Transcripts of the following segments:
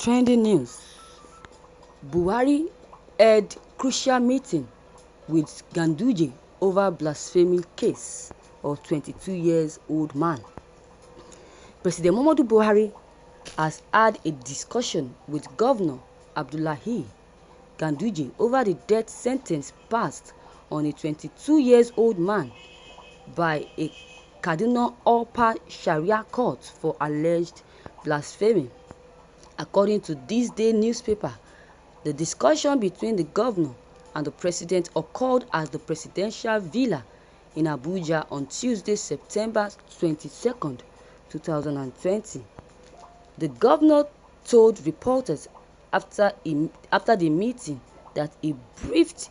Trending news. Buhari held crucial meeting with Ganduje over blasphemy case of 22-year-old man. President Muhammadu Buhari has had a discussion with Governor Abdullahi Ganduje over the death sentence passed on a 22-year-old man by a Kaduna Upper Sharia court for alleged blasphemy. According to this day newspaper, the discussion between the governor and the president occurred at the presidential villa in Abuja on Tuesday, September 22nd, 2020. The governor told reporters after the meeting that he briefed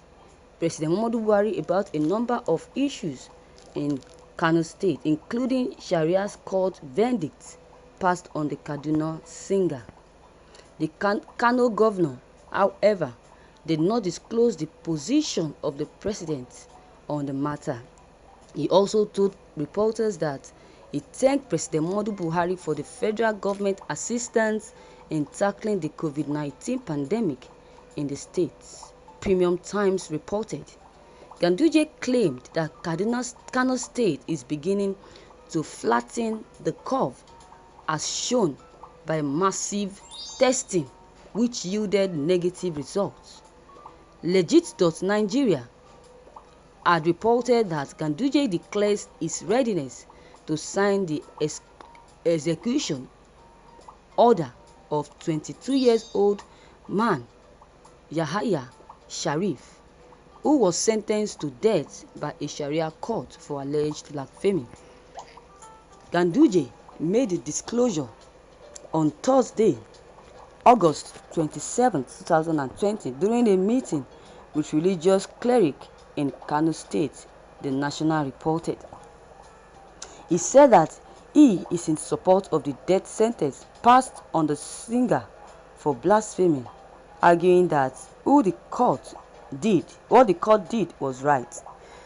President Muhammadu Buhari about a number of issues in Kano State, including Sharia's court verdict passed on the Kaduna singer. The Kano governor, however, did not disclose the position of the president on the matter. He also told reporters that he thanked President Muhammadu Buhari for the federal government assistance in tackling the COVID-19 pandemic in the states. Premium Times reported. Ganduje claimed that Kano State is beginning to flatten the curve as shown by massive testing which yielded negative results. Legit.Nigeria had reported that Ganduje declares his readiness to sign the execution order of 22-year-old man Yahaya Sharif, who was sentenced to death by a Sharia court for alleged blasphemy. Ganduje made the disclosure on Thursday, August 27, 2020, during a meeting with religious clerics in Kano State, the National reported. He said that he is in support of the death sentence passed on the singer for blasphemy, arguing that what the court did was right.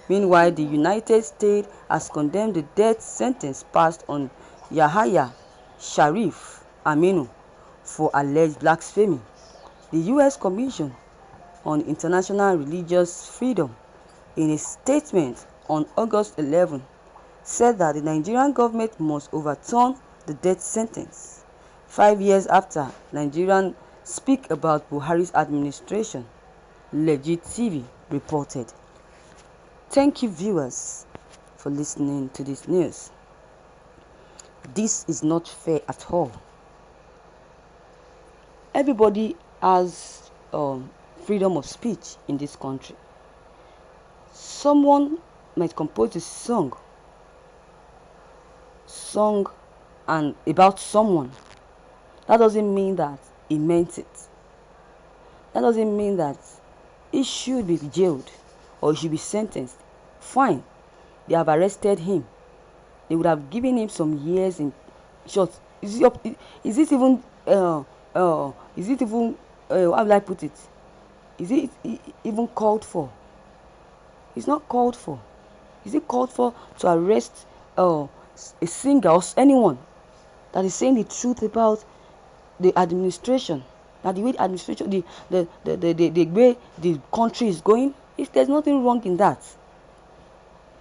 Meanwhile, the United States has condemned the death sentence passed on Yahaya Sharif Aminu for alleged blasphemy. The U.S. Commission on International Religious Freedom, in a statement on August 11, said that the Nigerian government must overturn the death sentence. 5 years after Nigerians speak about Buhari's administration, Legit TV reported. Thank you, viewers, for listening to this news. This is not fair at all. Everybody has freedom of speech in this country. Someone might compose a song and about someone. That doesn't mean that he meant it. That doesn't mean that he should be jailed or he should be sentenced. Fine, they have arrested him. They would have given him some years in short. Is it even how will I put it? Is it even called for? It's not called for. Is it called for to arrest a singer or anyone that is saying the truth about the administration? That the way the administration, the way the country is going, there's nothing wrong in that.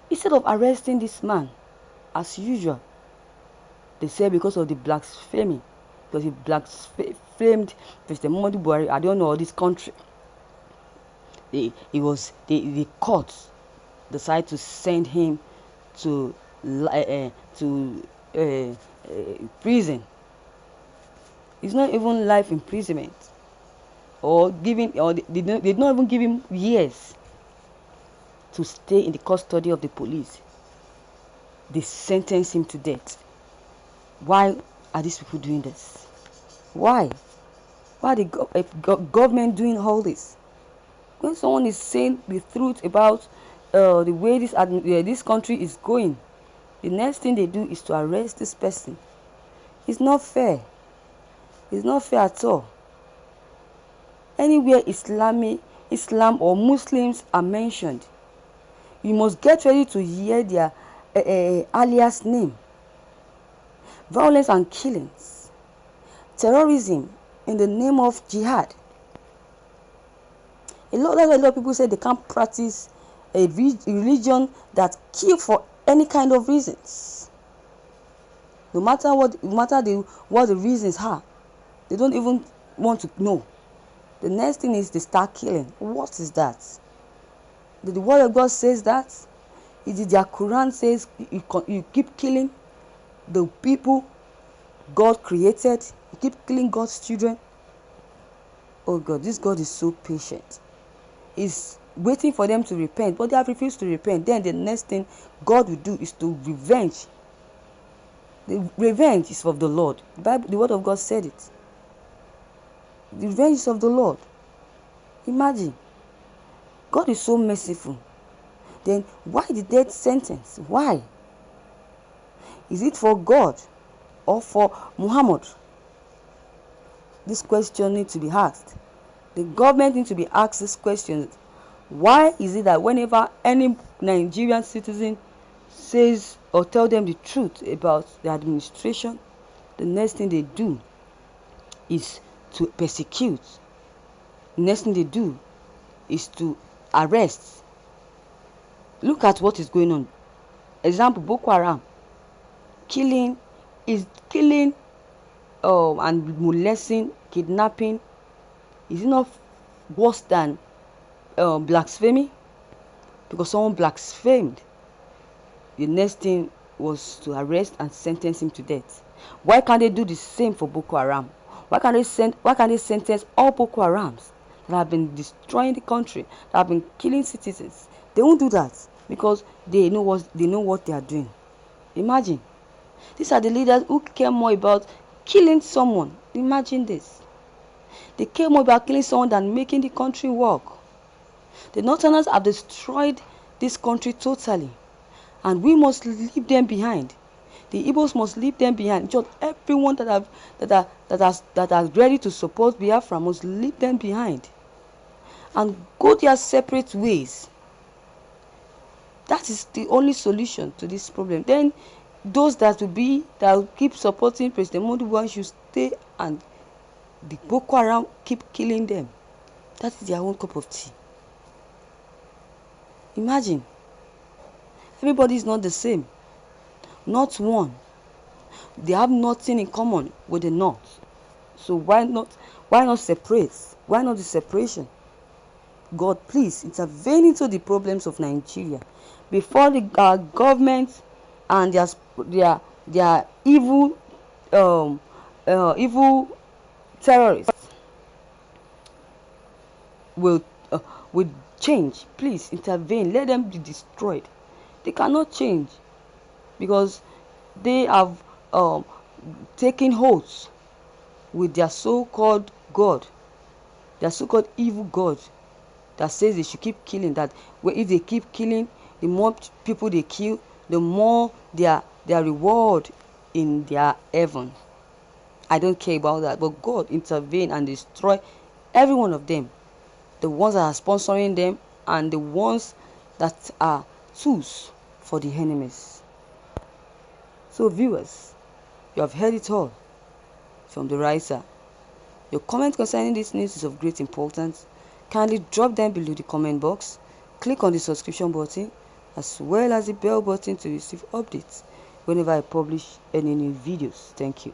Instead of arresting this man, as usual, they say because of the blasphemy, because he blasphemed President Muhammadu Buhari. I don't know this country. The court decided to send him to prison. It's not even life imprisonment, or they did not even give him years to stay in the custody of the police. They sentenced him to death. Why are these people doing this? Why? Why are the government doing all this? When someone is saying the truth about the way this country is going, the next thing they do is to arrest this person. It's not fair. It's not fair at all. Anywhere Islam or Muslims are mentioned, you must get ready to hear their alias name. Violence and killings, terrorism in the name of jihad. That's why a lot of people say they can't practice a religion that kill for any kind of reasons. No matter what the reasons are, they don't even want to know. The next thing is they start killing. What is that? The word of God says that. Their Quran says you keep killing the people God created. You keep killing God's children. Oh God, this God is so patient. He's waiting for them to repent, but they have refused to repent. Then the next thing God will do is to revenge. The revenge is of the Lord. The word of God said it. The revenge is of the Lord. Imagine. God is so merciful. Then why the death sentence? Why? Is it for God or for Muhammad? This question needs to be asked. The government needs to be asked this question. Why is it that whenever any Nigerian citizen says or tell them the truth about the administration, the next thing they do is to persecute. The next thing they do is to arrest. Look at what is going on. Example, Boko Haram. Killing and molesting, kidnapping. Is it not worse than blasphemy? Because someone blasphemed. The next thing was to arrest and sentence him to death. Why can't they do the same for Boko Haram? Why can't they sentence all Boko Harams that have been destroying the country, that have been killing citizens? They won't do that because they know what they are doing. Imagine. These are the leaders who care more about killing someone. Imagine this. They care more about killing someone than making the country work. The Northerners have destroyed this country totally, and we must leave them behind. The Igbos must leave them behind. Just everyone that are ready to support Biafra must leave them behind and go their separate ways. That is the only solution to this problem. Then those that will keep supporting President Muhammadu Buhari should stay, and the Boko Haram keep killing them. That is their own cup of tea. Imagine. Everybody is not the same. Not one. They have nothing in common with the North. So why not separate? Why not the separation? God, please intervene into the problems of Nigeria before the government and their evil terrorists will change. Please intervene. Let them be destroyed. They cannot change because they have taken oaths with their so-called God, their so-called evil God that says they should keep killing. That if they keep killing, the more people they kill, the more their reward in their heaven. I don't care about that, but God intervene and destroy every one of them, the ones that are sponsoring them and the ones that are tools for the enemies. So viewers, you have heard it all from the writer. Your comment concerning this news is of great importance. Kindly drop them below the comment box. Click on the subscription button as well as the bell button to receive updates whenever I publish any new videos. Thank you.